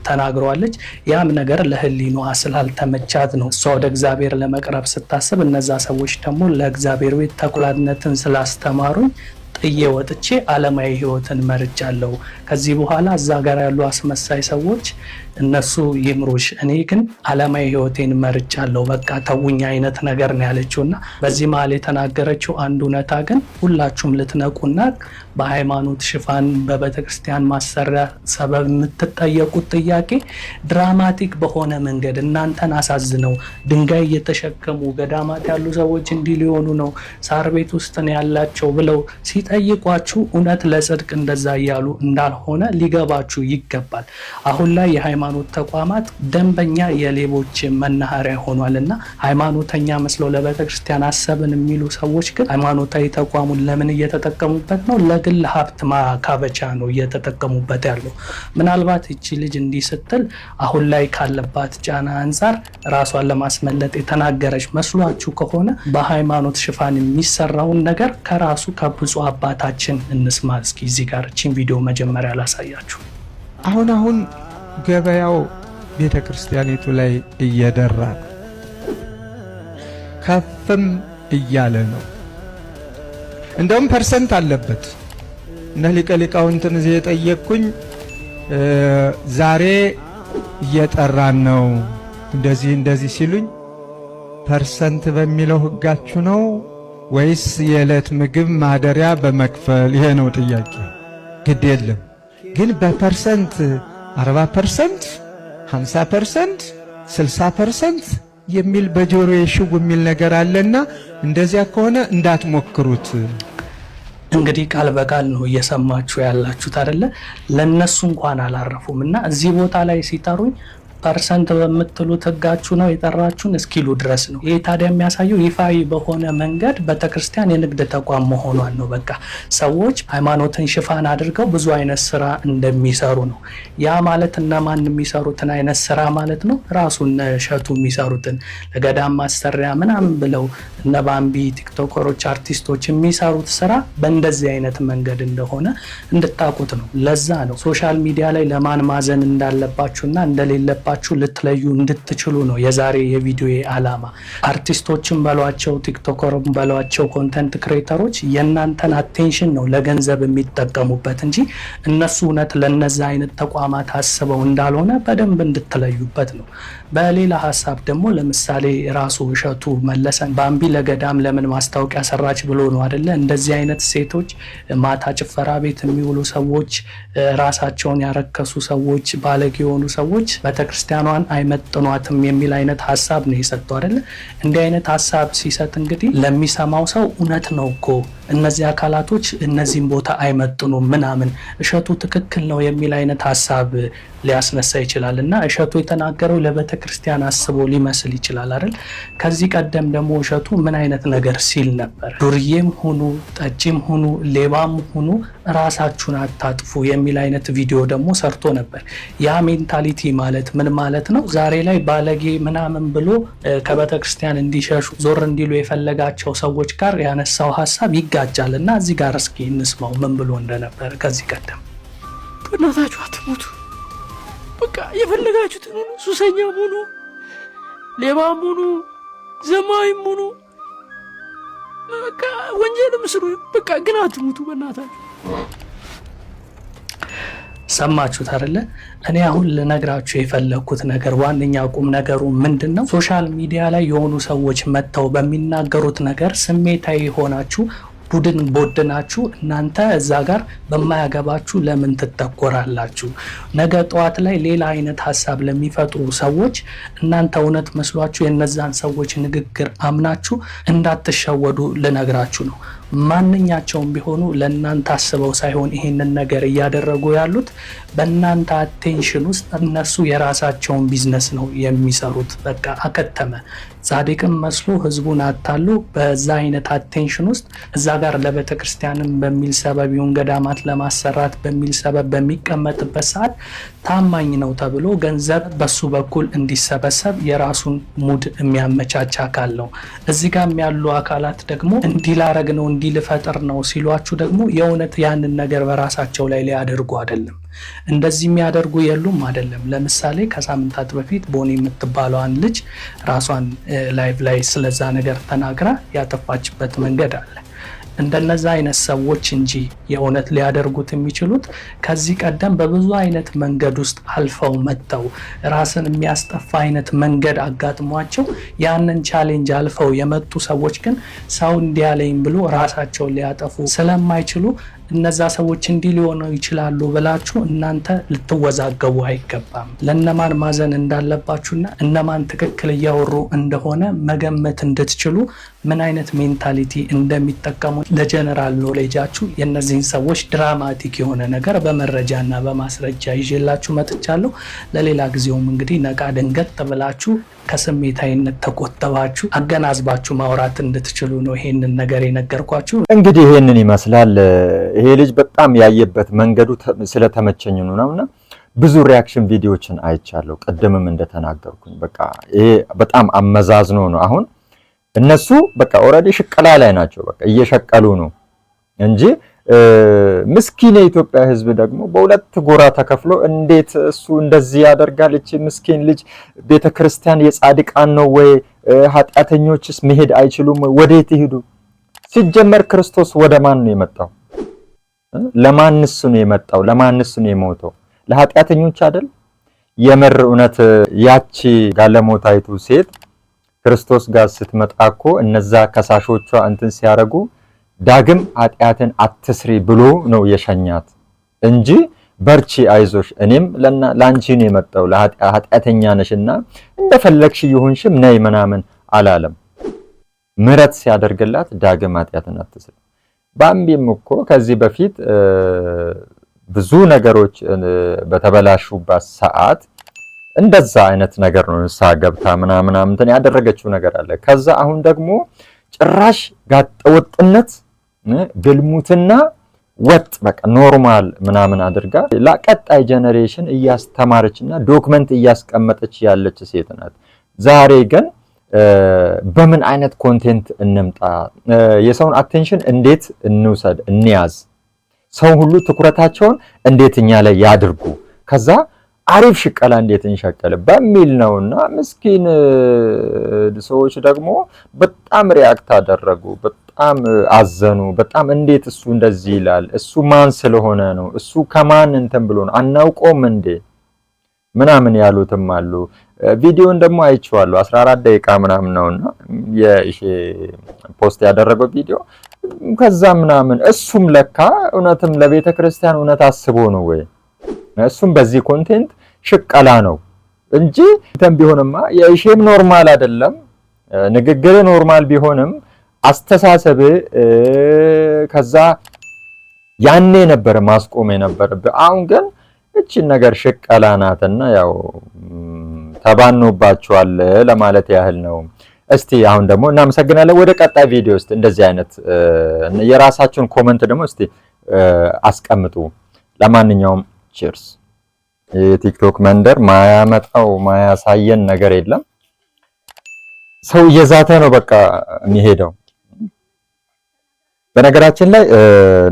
ተናግረዋለች። ያም ነገር ለህሊናዋ ስላልተመቻት ነው እሷ ወደ እግዚአብሔር ለመቅረብ ስታስብ እነዛ ሰዎች ደግሞ ለእግዚአብሔር ቤት ተኩላነትን ስላስተማሩኝ ጥዬ ወጥቼ ዓለማዊ ህይወትን መርጫለሁ። ከዚህ በኋላ እዛ ጋር ያሉ አስመሳይ ሰዎች እነሱ ይምሩሽ፣ እኔ ግን ዓለማዊ ህይወቴን መርጫለሁ፣ በቃ ተውኝ አይነት ነገር ነው ያለችውና በዚህ መሀል የተናገረችው አንድ እውነታ ግን ሁላችሁም ልትነቁና በሃይማኖት ሽፋን በቤተክርስቲያን ማሰሪያ ሰበብ የምትጠየቁት ጥያቄ ድራማቲክ በሆነ መንገድ እናንተን አሳዝነው ድንጋይ እየተሸከሙ ገዳማት ያሉ ሰዎች እንዲህ ሊሆኑ ነው ሳር ቤት ውስጥ ነው ያላቸው ብለው ሲጠይቋችሁ እውነት ለጽድቅ እንደዛ እያሉ እንዳልሆነ ሊገባችሁ ይገባል። አሁን ላይ የሃይማኖት ተቋማት ደንበኛ የሌቦች መናኸሪያ ሆኗልና ሃይማኖተኛ መስለው ለቤተክርስቲያን አሰብን የሚሉ ሰዎች ግን ሃይማኖታዊ ተቋሙን ለምን እየተጠቀሙበት ነው? ለግል ሀብት ማካበቻ ነው እየተጠቀሙበት ያለው። ምናልባት እቺ ልጅ እንዲህ ስትል አሁን ላይ ካለባት ጫና አንጻር ራሷን ለማስመለጥ የተናገረች መስሏችሁ ከሆነ በሃይማኖት ሽፋን የሚሰራውን ነገር ከራሱ ከብፁዕ አባታችን እንስማ እስኪ። እዚህ ጋር እቺን ቪዲዮ መጀመሪያ ላሳያችሁ። አሁን ገበያው ቤተ ክርስቲያኒቱ ላይ እየደራ ነው፣ ከፍም እያለ ነው። እንደውም ፐርሰንት አለበት። እነ ሊቀ ሊቃውንትን እዚህ የጠየቅኩኝ ዛሬ እየጠራን ነው እንደዚህ ሲሉኝ ፐርሰንት በሚለው ህጋችሁ ነው ወይስ የዕለት ምግብ ማደሪያ በመክፈል? ይሄ ነው ጥያቄ። ግድ የለም ግን በፐርሰንት 40%፣ 50%፣ 60% የሚል በጆሮ የሽው የሚል ነገር አለና እንደዚያ ከሆነ እንዳትሞክሩት። እንግዲህ ቃል በቃል ነው እየሰማችሁ ያላችሁት አይደለ? ለነሱ እንኳን አላረፉም እና እዚህ ቦታ ላይ ሲጠሩኝ ፐርሰንት በምትሉት ህጋችሁ ነው የጠራችሁን እስኪሉ ድረስ ነው። ይህ ታዲያ የሚያሳየው ይፋዊ በሆነ መንገድ ቤተክርስቲያን የንግድ ተቋም መሆኗን ነው። በቃ ሰዎች ሃይማኖትን ሽፋን አድርገው ብዙ አይነት ስራ እንደሚሰሩ ነው። ያ ማለት እነማን የሚሰሩትን አይነት ስራ ማለት ነው? ራሱ እነ እሸቱ የሚሰሩትን ለገዳም ማሰሪያ ምናምን ብለው እነ ባምቢ ቲክቶከሮች፣ አርቲስቶች የሚሰሩት ስራ በእንደዚህ አይነት መንገድ እንደሆነ እንድታቁት ነው። ለዛ ነው ሶሻል ሚዲያ ላይ ለማን ማዘን እንዳለባችሁና እንደሌለባችሁ እንዳለባችሁ ልትለዩ እንድትችሉ ነው የዛሬ የቪዲዮ ዓላማ። አርቲስቶችን በሏቸው፣ ቲክቶከርም በሏቸው፣ ኮንተንት ክሬተሮች የእናንተን አቴንሽን ነው ለገንዘብ የሚጠቀሙበት እንጂ እነሱ እውነት ለነዛ አይነት ተቋማት አስበው እንዳልሆነ በደንብ እንድትለዩበት ነው። በሌላ ሀሳብ ደግሞ ለምሳሌ ራሱ እሸቱ መለሰን ባምቢ ለገዳም ለምን ማስታወቂያ ሰራች ብሎ ነው አይደለ? እንደዚህ አይነት ሴቶች፣ ማታ ጭፈራ ቤት የሚውሉ ሰዎች፣ ራሳቸውን ያረከሱ ሰዎች፣ ባለጌ የሆኑ ሰዎች ቤተክርስቲያኗን አይመጥኗትም የሚል አይነት ሀሳብ ነው የሰጠው አይደለ? እንዲህ አይነት ሀሳብ ሲሰጥ እንግዲህ ለሚሰማው ሰው እውነት ነው እኮ እነዚህ አካላቶች እነዚህን ቦታ አይመጥኑም ምናምን፣ እሸቱ ትክክል ነው የሚል አይነት ሀሳብ ሊያስነሳ ይችላል። እና እሸቱ የተናገረው ለቤተ ክርስቲያን አስቦ ሊመስል ይችላል አይደል? ከዚህ ቀደም ደግሞ እሸቱ ምን አይነት ነገር ሲል ነበር? ዱርዬም ሁኑ፣ ጠጪም ሁኑ፣ ሌባም ሁኑ ራሳችሁን አታጥፉ የሚል አይነት ቪዲዮ ደግሞ ሰርቶ ነበር። ያ ሜንታሊቲ ማለት ምን ማለት ነው? ዛሬ ላይ ባለጌ ምናምን ብሎ ከቤተ ክርስቲያን እንዲሸሹ ዞር እንዲሉ የፈለጋቸው ሰዎች ጋር ያነሳው ሀሳብ ይጋጫል። እና እዚህ ጋር እስኪ እንስማው ምን ብሎ እንደነበረ ከዚህ ቀደም። በእናታችሁ አትሞቱ፣ በቃ የፈለጋችሁትን ሁኑ፣ ሱሰኛም ሁኑ፣ ሌባም ሁኑ፣ ዘማዊም ሁኑ፣ በቃ ወንጀልም ስሩ፣ በቃ ግን አትሞቱ በእናታችሁ። ሰማችሁት አይደለ? እኔ አሁን ልነግራችሁ የፈለኩት ነገር ዋነኛ ቁም ነገሩ ምንድነው? ሶሻል ሚዲያ ላይ የሆኑ ሰዎች መጥተው በሚናገሩት ነገር ስሜታዊ ሆናችሁ ቡድን ቦድናችሁ እናንተ እዛ ጋር በማያገባችሁ ለምን ትተኮራላችሁ? ነገ ጠዋት ላይ ሌላ አይነት ሀሳብ ለሚፈጥሩ ሰዎች እናንተ እውነት መስሏችሁ የነዛን ሰዎች ንግግር አምናችሁ እንዳትሸወዱ ልነግራችሁ ነው። ማንኛቸውም ቢሆኑ ለእናንተ አስበው ሳይሆን ይሄንን ነገር እያደረጉ ያሉት በእናንተ አቴንሽን ውስጥ እነሱ የራሳቸውን ቢዝነስ ነው የሚሰሩት። በቃ አከተመ። ጻድቅም መስሎ ህዝቡን አታሉ በዛ አይነት አቴንሽን ውስጥ እዛ ጋር ለቤተ ክርስቲያንም በሚል ሰበብ ይሁን ገዳማት ለማሰራት በሚል ሰበብ በሚቀመጥበት ሰዓት ታማኝ ነው ተብሎ ገንዘብ በሱ በኩል እንዲሰበሰብ የራሱን ሙድ የሚያመቻች አካል ነው። እዚህ ጋር ያሉ አካላት ደግሞ እንዲላረግ ነው እንዲልፈጥር ነው ሲሏችሁ ደግሞ የእውነት ያንን ነገር በራሳቸው ላይ ሊያደርጉ አይደለም። እንደዚህ የሚያደርጉ የሉም አይደለም። ለምሳሌ ከሳምንታት በፊት ቦኒ የምትባለዋን ልጅ ራሷን ላይቭ ላይ ስለዛ ነገር ተናግራ ያጠፋችበት መንገድ አለ። እንደነዛ አይነት ሰዎች እንጂ የእውነት ሊያደርጉት የሚችሉት ከዚህ ቀደም በብዙ አይነት መንገድ ውስጥ አልፈው መጥተው ራስን የሚያስጠፋ አይነት መንገድ አጋጥሟቸው ያንን ቻሌንጅ አልፈው የመጡ ሰዎች ግን ሰው እንዲያለኝ ብሎ ራሳቸውን ሊያጠፉ ስለማይችሉ እነዛ ሰዎች እንዲህ ሊሆኑ ይችላሉ ብላችሁ እናንተ ልትወዛገቡ አይገባም። ለነማን ማዘን እንዳለባችሁና እነማን ትክክል እያወሩ እንደሆነ መገመት እንድትችሉ ምን አይነት ሜንታሊቲ እንደሚጠቀሙ ለጀነራል ኖሌጃችሁ የእነዚህን ሰዎች ድራማቲክ የሆነ ነገር በመረጃና በማስረጃ ይዤላችሁ መጥቻለሁ። ለሌላ ጊዜውም እንግዲህ ነቃ ደንገጥ ብላችሁ ከስሜታዊነት ተቆጠባችሁ አገናዝባችሁ ማውራት እንድትችሉ ነው ይሄንን ነገር የነገርኳችሁ። እንግዲህ ይሄንን ይመስላል። ይሄ ልጅ በጣም ያየበት መንገዱ ስለተመቸኝ ነውና ብዙ ሪያክሽን ቪዲዮዎችን አይቻለሁ። ቅድምም እንደተናገርኩኝ በቃ ይሄ በጣም አመዛዝኖ ነው። አሁን እነሱ በቃ ኦሬዲ ሽቀላ ላይ ናቸው። በቃ እየሸቀሉ ነው እንጂ ምስኪን የኢትዮጵያ ሕዝብ ደግሞ በሁለት ጎራ ተከፍሎ እንዴት እሱ እንደዚህ ያደርጋል? እቺ ምስኪን ልጅ ቤተክርስቲያን የጻድቃን ነው ወይ? ኃጢአተኞችስ መሄድ አይችሉም? ወዴት ይሄዱ? ሲጀመር ክርስቶስ ወደ ማን ነው የመጣው? ለማንስ ነው የመጣው? ለማንስ ነው የሞተው? ለኃጢአተኞች አይደል? የምር እውነት ያቺ ጋለሞታይቱ ሴት ክርስቶስ ጋር ስትመጣ እኮ እነዛ ከሳሾቿ እንትን ሲያረጉ ዳግም ኃጢአትን አትስሪ ብሎ ነው የሸኛት እንጂ በርቺ፣ አይዞሽ፣ እኔም ላንቺ ነው የመጣው ለኃጢአተኛ ነሽና እንደፈለግሽ ይሁንሽም ነይ ምናምን አላለም። ምሕረት ሲያደርግላት ዳግም ኃጢአትን አትስሪ። ባምቢም እኮ ከዚህ በፊት ብዙ ነገሮች በተበላሹባት ሰዓት እንደዛ አይነት ነገር ነው ንስሐ ገብታ ምናምን እንትን ያደረገችው ነገር አለ። ከዛ አሁን ደግሞ ጭራሽ ጋጠወጥነት ግልሙትና ወጥ በቃ ኖርማል ምናምን አድርጋ ለቀጣይ ጄኔሬሽን እያስተማረችና ዶክመንት እያስቀመጠች ያለች ሴት ናት። ዛሬ ግን በምን አይነት ኮንቴንት እንምጣ? የሰውን አቴንሽን እንዴት እንውሰድ እንያዝ? ሰው ሁሉ ትኩረታቸውን እንዴት እኛ ላይ ያድርጉ? ከዛ አሪፍ ሽቀላ እንዴት እንሸቀል በሚል ነውና ምስኪን ሰዎች ደግሞ በጣም ሪአክት አደረጉ። በጣም አዘኑ። በጣም እንዴት እሱ እንደዚህ ይላል? እሱ ማን ስለሆነ ነው? እሱ ከማን እንትን ብሎ ነው? አናውቀውም እንዴ ምናምን ያሉትም አሉ። ቪዲዮን ደግሞ አይቼዋለሁ 14 ደቂቃ ምናምን ነውና የእሺ ፖስት ያደረገው ቪዲዮ ከዛ ምናምን እሱም ለካ እውነትም ለቤተ ክርስቲያን እውነት አስቦ ነው ወይ? እሱም በዚህ ኮንቴንት ሽቀላ ነው እንጂ እንትን ቢሆንማ የእሺም ኖርማል አይደለም፣ ንግግር ኖርማል ቢሆንም አስተሳሰብ ከዛ ያኔ ነበር ማስቆም የነበረብህ። አሁን ግን እቺን ነገር ሽቀላ ናትና ያው ተባኖባቸዋል ለማለት ያህል ነው። እስቲ አሁን ደግሞ እናመሰግናለን። ወደ ቀጣይ ቪዲዮ ውስጥ እንደዚህ አይነት የራሳችሁን ኮሜንት ደግሞ እስቲ አስቀምጡ። ለማንኛውም ቺርስ። የቲክቶክ መንደር ማያመጣው ማያሳየን ነገር የለም። ሰው እየዛተ ነው በቃ የሚሄደው። በነገራችን ላይ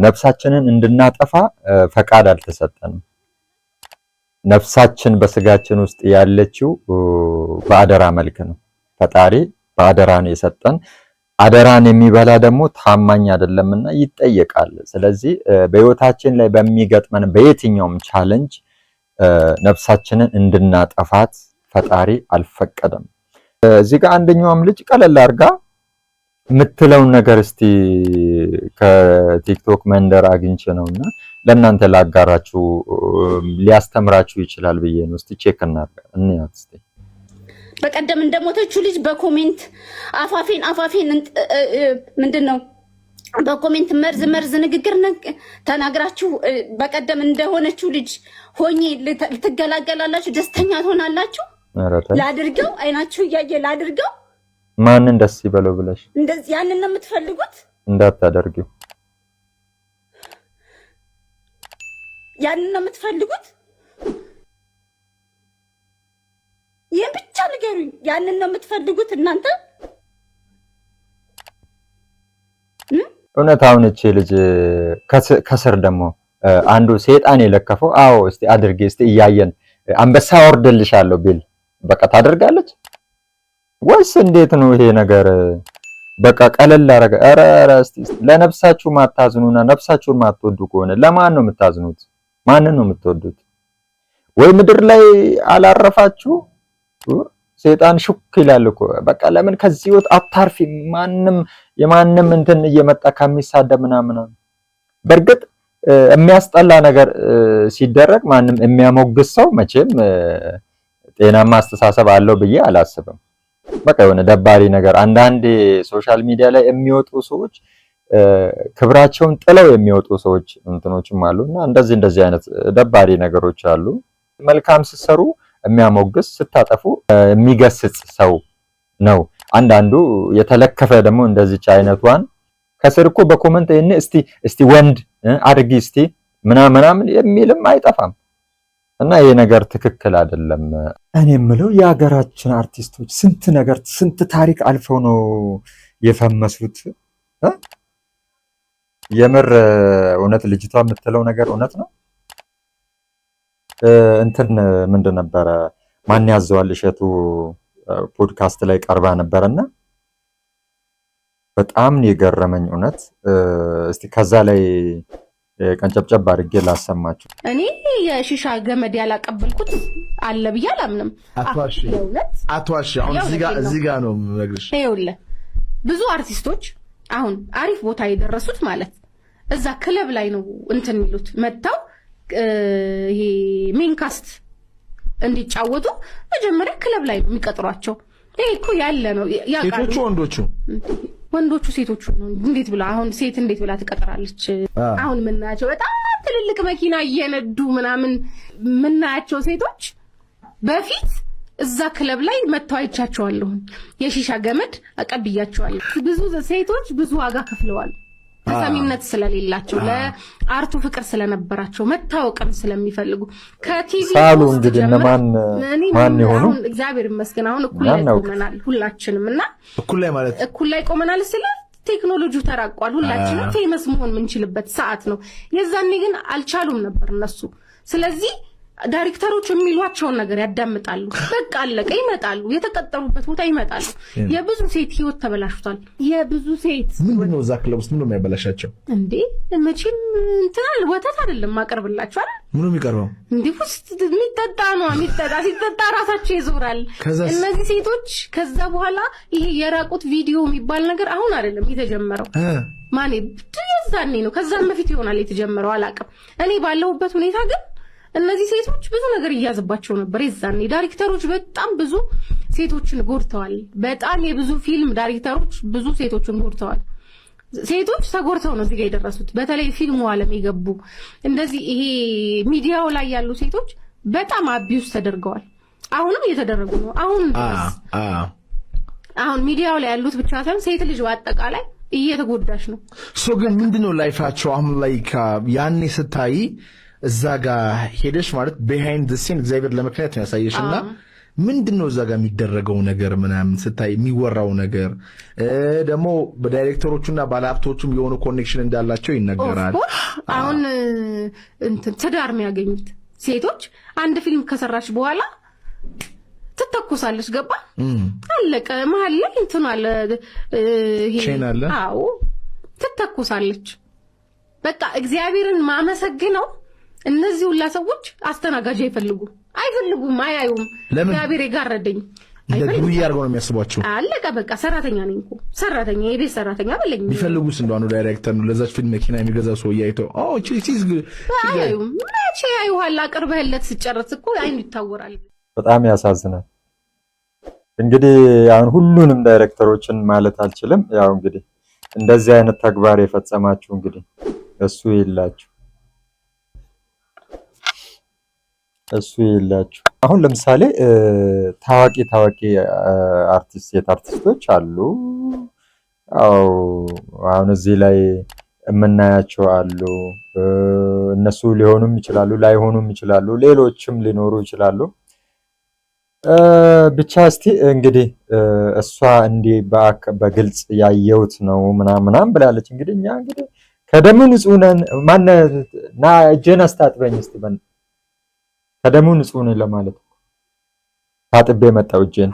ነፍሳችንን እንድናጠፋ ፈቃድ አልተሰጠንም። ነፍሳችን በስጋችን ውስጥ ያለችው በአደራ መልክ ነው። ፈጣሪ በአደራ ነው የሰጠን። አደራን የሚበላ ደግሞ ታማኝ አይደለምና ይጠየቃል። ስለዚህ በህይወታችን ላይ በሚገጥመን በየትኛውም ቻሌንጅ ነፍሳችንን እንድናጠፋት ፈጣሪ አልፈቀደም። እዚህ ጋር አንደኛውም ልጅ ቀለል አድርጋ የምትለውን ነገር እስቲ ከቲክቶክ መንደር አግኝቼ ነውና ለእናንተ ላጋራችሁ ሊያስተምራችሁ ይችላል ብዬ ነው። እስቲ ቼክ እናያት እስቲ። በቀደም እንደሞተችው ልጅ በኮሜንት አፋፌን ምንድነው በኮሜንት መርዝ ንግግር ተናግራችሁ በቀደም እንደሆነችው ልጅ ሆኜ ልትገላገላላችሁ፣ ደስተኛ ትሆናላችሁ። ላድርገው አይናችሁ እያየ ላድርገው ማንን ደስ ይበለው ብለሽ እንደዚህ ያንን ነው የምትፈልጉት? እንዳታደርጊው ያንን ነው የምትፈልጉት? ይሄን ብቻ ንገሩኝ። ያንን ነው የምትፈልጉት እናንተ? እውነታውን እቺ ልጅ ከስር ደግሞ አንዱ ሰይጣን የለከፈው አዎ እስቲ አድርጌ እስቲ እያየን አንበሳ ወርድልሻለሁ ቢል በቃ ታደርጋለች ወይስ እንዴት ነው ይሄ ነገር? በቃ ቀለል አረገ። ኧረ እስቲ ለነፍሳችሁ ማታዝኑና ነፍሳችሁን ማትወዱ ከሆነ ለማን ነው የምታዝኑት? ማንን ነው የምትወዱት? ወይ ምድር ላይ አላረፋችሁ? ሰይጣን ሹክ ይላል እኮ በቃ ለምን ከዚህ ወጥ አታርፊ? ማንም የማንም እንትን እየመጣ ከሚሳደብ ምናምን። በርግጥ የሚያስጠላ ነገር ሲደረግ ማንም የሚያሞግስ ሰው መቼም ጤናማ አስተሳሰብ አለው ብዬ አላስብም። በቃ የሆነ ደባሪ ነገር አንዳንዴ ሶሻል ሚዲያ ላይ የሚወጡ ሰዎች ክብራቸውን ጥለው የሚወጡ ሰዎች እንትኖችም አሉና እንደዚህ አይነት ደባሪ ነገሮች አሉ። መልካም ስትሰሩ የሚያሞግስ ስታጠፉ የሚገስጽ ሰው ነው። አንዳንዱ የተለከፈ ደግሞ እንደዚች አይነቷን ከስር እኮ በኮሜንት እስቲ ወንድ አድርጊ እስቲ ምናምን የሚልም አይጠፋም። እና ይሄ ነገር ትክክል አይደለም። እኔ የምለው የሀገራችን አርቲስቶች ስንት ታሪክ አልፈው ነው የፈመሱት። የምር እውነት ልጅቷ የምትለው ነገር እውነት ነው። እንትን ምንድን ነበረ ማን ያዘዋል እሸቱ ፖድካስት ላይ ቀርባ ነበርና በጣም ነው የገረመኝ እውነት። እስቲ ከዛ ላይ ቀንጨብጨብ አድርጌ ላሰማችሁ። እኔ የሺሻ ገመድ ያላቀበልኩት አለ ብዬ አላምንም። አትዋሽ። አሁን እዚህ ጋር ነው የምነግርሽ። ይኸውልህ ብዙ አርቲስቶች አሁን አሪፍ ቦታ የደረሱት ማለት እዛ ክለብ ላይ ነው እንትን የሚሉት መጥተው ይሄ ሜንካስት እንዲጫወቱ መጀመሪያ ክለብ ላይ ነው የሚቀጥሯቸው። ይሄ እኮ ያለ ነው። ሴቶቹ ወንዶቹ ሴቶቹ ነው። እንዴት ብላ አሁን ሴት እንዴት ብላ ትቀጥራለች? አሁን ምናያቸው በጣም ትልልቅ መኪና እየነዱ ምናምን ምናያቸው ሴቶች በፊት እዛ ክለብ ላይ መተው አይቻቸዋለሁ። የሺሻ ገመድ አቀብያቸዋለሁ። ብዙ ሴቶች ብዙ ዋጋ ከፍለዋል። ተሰሚነት ስለሌላቸው ለአርቱ ፍቅር ስለነበራቸው መታወቅም ስለሚፈልጉ ከቲቪ ሳሉ እንግዲህ ማን ይሆኑ እግዚአብሔር ይመስገን አሁን እኩል ላይ ቆመናል ሁላችንም። እና እኩል ላይ ቆመናል ስለ ቴክኖሎጂው ተራቋል። ሁላችንም ፌመስ መሆን የምንችልበት ሰዓት ነው። የዛኔ ግን አልቻሉም ነበር እነሱ። ስለዚህ ዳይሬክተሮች የሚሏቸውን ነገር ያዳምጣሉ። በቃ አለቀ። ይመጣሉ፣ የተቀጠሩበት ቦታ ይመጣሉ። የብዙ ሴት ህይወት ተበላሽቷል። የብዙ ሴት ምንድነው እዛ ክለብ ውስጥ ምንድነው የሚያበላሻቸው እንዴ? መቼም እንትን ወተት አይደለም ማቀርብላችሁ አይደል? ምኑ የሚቀርበው እንዴ? ውስጥ የሚጠጣ ነው። ሲጠጣ ራሳቸው ይዞራል እነዚህ ሴቶች። ከዛ በኋላ ይሄ የራቁት ቪዲዮ የሚባል ነገር አሁን አይደለም የተጀመረው። ማኔ የዛኔ ነው፣ ከዛም በፊት ይሆናል የተጀመረው፣ አላውቅም። እኔ ባለሁበት ሁኔታ ግን እነዚህ ሴቶች ብዙ ነገር እያዘባቸው ነበር። የዛኔ ዳይሬክተሮች በጣም ብዙ ሴቶችን ጎድተዋል። በጣም የብዙ ፊልም ዳይሬክተሮች ብዙ ሴቶችን ጎድተዋል። ሴቶች ተጎድተው ነው እዚህ ጋር የደረሱት። በተለይ ፊልሙ ዓለም የገቡ እንደዚህ ይሄ ሚዲያው ላይ ያሉ ሴቶች በጣም አቢዩስ ተደርገዋል። አሁንም እየተደረጉ ነው። አሁን ሚዲያው ላይ ያሉት ብቻ ሳይሆን ሴት ልጅ በአጠቃላይ እየተጎዳች ነው። ግን ምንድነው ላይፋቸው አሁን ላይ ያኔ ስታይ እዛ ጋር ሄደሽ ማለት ቢሃይንድ ዘ ሲን እግዚአብሔር ለምክንያት ነው ያሳየሽና ምንድነው እዛ ጋር የሚደረገው ነገር ምናምን ስታይ የሚወራው ነገር ደግሞ በዳይሬክተሮቹና ባለሀብቶቹም የሆነ ኮኔክሽን እንዳላቸው ይነገራል። አሁን ትዳር የሚያገኙት ሴቶች አንድ ፊልም ከሰራች በኋላ ትተኩሳለች። ገባ አለቀ። መሀል ላይ እንትን አለ ቼናለ ትተኩሳለች። በቃ እግዚአብሔርን ማመሰግነው እነዚህ ሁላ ሰዎች አስተናጋጅ አይፈልጉም፣ አያዩም። እግዚአብሔር የጋረደኝ ለዱይ ያርገው ነው የሚያስቧቸው። አለቀ በቃ። ሰራተኛ ነኝ እኮ ሰራተኛ፣ የቤት ሰራተኛ በለኝ። ቢፈልጉስ እንደሆነ ዳይሬክተር ነው ለዛች ፊልም መኪና የሚገዛ ሰው ያይተው አያዩም። መቼ ያዩሃል? አቅርበህለት ስጨርስ እኮ አይኑ ይታወራል። በጣም ያሳዝናል። እንግዲህ አሁን ሁሉንም ዳይሬክተሮችን ማለት አልችልም። ያው እንግዲህ እንደዚህ አይነት ተግባር የፈጸማችሁ እንግዲህ እሱ ይላችሁ። አሁን ለምሳሌ ታዋቂ ሴት አርቲስቶች አሉ። አሁን እዚህ ላይ የምናያቸው አሉ። እነሱ ሊሆኑም ይችላሉ፣ ላይሆኑም ይችላሉ፣ ሌሎችም ሊኖሩ ይችላሉ። ብቻ እስቲ እንግዲህ እሷ እንዲህ በግልጽ ያየሁት ነው ምናምን ብላለች። እንግዲህ እኛ እንግዲህ ከደሙ ንጹህ ነን። ና እጄን አስታጥበኝ እስቲ ከደሙ ንጹህ ነኝ ለማለት ታጥቤ መጣሁ እጄን።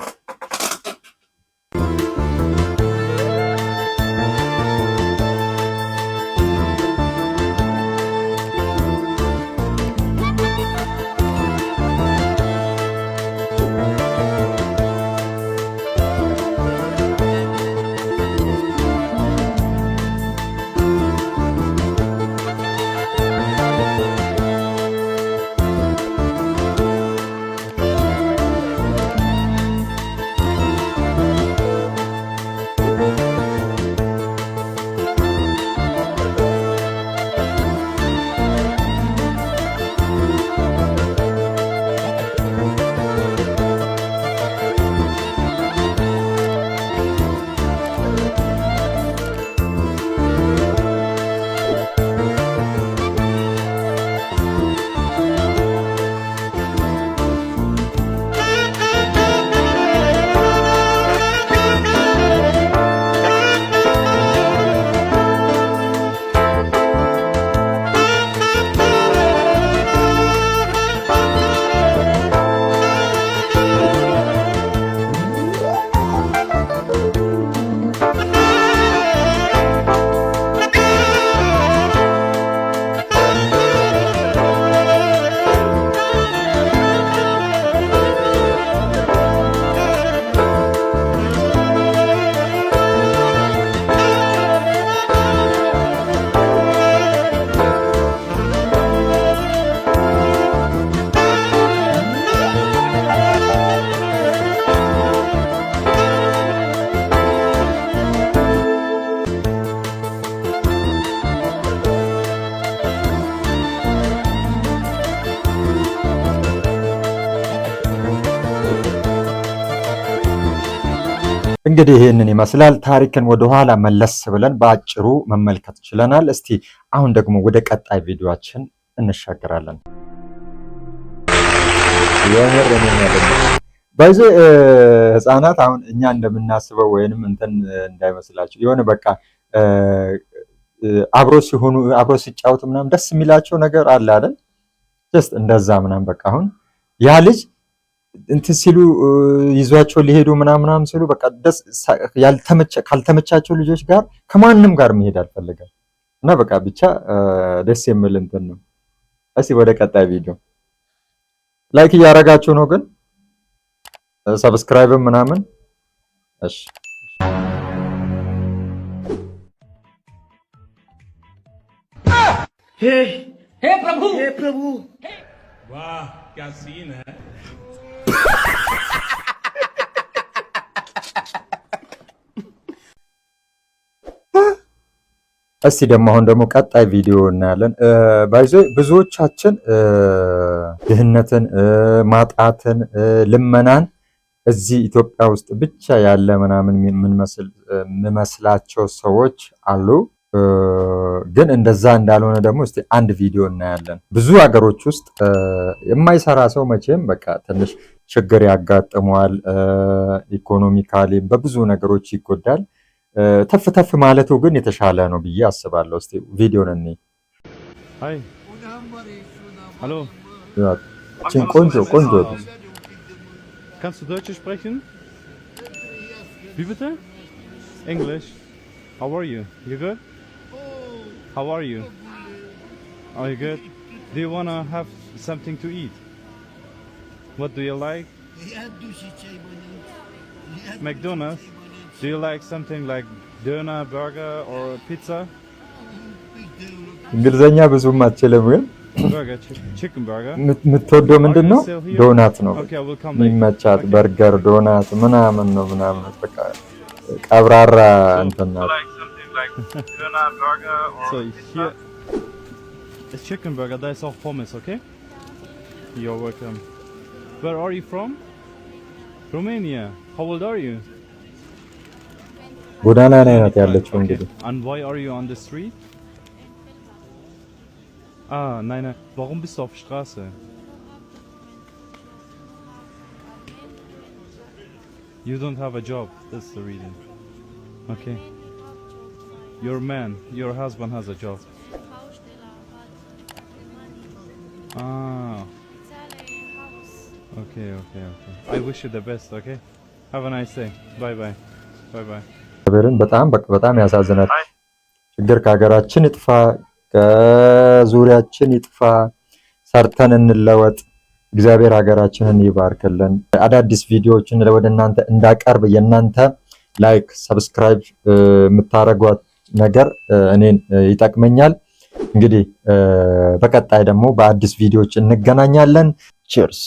እንግዲህ ይሄንን ይመስላል። ታሪክን ወደ ኋላ መለስ ብለን በአጭሩ መመልከት ችለናል። እስቲ አሁን ደግሞ ወደ ቀጣይ ቪዲዮአችን እንሻገራለን። በዚህ ህፃናት አሁን እኛ እንደምናስበው ወይንም እንትን እንዳይመስላችሁ የሆነ በቃ አብሮ ሲሆኑ አብሮ ሲጫወቱ ምናምን ደስ የሚላቸው ነገር አለ አይደል? ጀስት እንደዛ ምናምን በቃ አሁን ያ ልጅ እንትን ሲሉ ይዟቸው ሊሄዱ ምናምን ሲሉ በቃ ደስ ካልተመቻቸው ልጆች ጋር ከማንም ጋር መሄድ አልፈለገም እና በቃ ብቻ ደስ የሚል እንትን ነው። እስቲ ወደ ቀጣይ ቪዲዮ ላይክ እያደረጋችሁ ነው ግን ሰብስክራይብ ምናምን እሺ हे प्रभु वाह क्या सीन है। እስቲ ደግሞ አሁን ደግሞ ቀጣይ ቪዲዮ እናያለን። ብዙዎቻችን ድህነትን፣ ማጣትን፣ ልመናን እዚህ ኢትዮጵያ ውስጥ ብቻ ያለ ምናምን የምንመስላቸው ሰዎች አሉ። ግን እንደዛ እንዳልሆነ ደግሞ እስቲ አንድ ቪዲዮ እናያለን። ብዙ ሀገሮች ውስጥ የማይሰራ ሰው መቼም በቃ ትንሽ ችግር ያጋጥመዋል። ኢኮኖሚካሊ በብዙ ነገሮች ይጎዳል። ተፍ ተፍ ማለቱ ግን የተሻለ ነው ብዬ አስባለሁ። እስቲ ቪዲዮን እንይ። ሃይ ሃሎ ቆንጆ Kannst du Deutsch sprechen? Wie bitte? English. How are you? You good? How are you? Are you good? Do you wanna have something to eat? What do you like? McDonald's? Do you like something like doner, burger or pizza? እንግሊዘኛ ብዙም አትችልም ግን Burger, chicken burger. የምትወደው ምንድነው? ዶናት ነው የሚመቻት። በርገር፣ ዶናት ምናምን ነው ምናምን በቃ ቀብራራ እንትን ነው። So here is chicken burger. That is auch Pommes, okay? You're welcome. Where are you from? Romania. How old are you? ጎዳና ላይ ናት ያለችው እንግዲህ። And why are you on the street? Ah, nein. Warum bist du auf Straße? You don't have a job. That's the reason. Okay. Your man, your husband has a job. Ah. Okay. I wish you the best, okay? Have a nice day. Bye. በጣም ያሳዝናል። ችግር ከሀገራችን ይጥፋ፣ ከዙሪያችን ይጥፋ፣ ሰርተን እንለወጥ። እግዚአብሔር ሀገራችንን ይባርክልን። አዳዲስ ቪዲዮዎችን ወደ እናንተ እንዳቀርብ የእናንተ ላይክ፣ ሰብስክራይብ የምታረጓት ነገር እኔን ይጠቅመኛል። እንግዲህ በቀጣይ ደግሞ በአዲስ ቪዲዮዎች እንገናኛለን። ቺርስ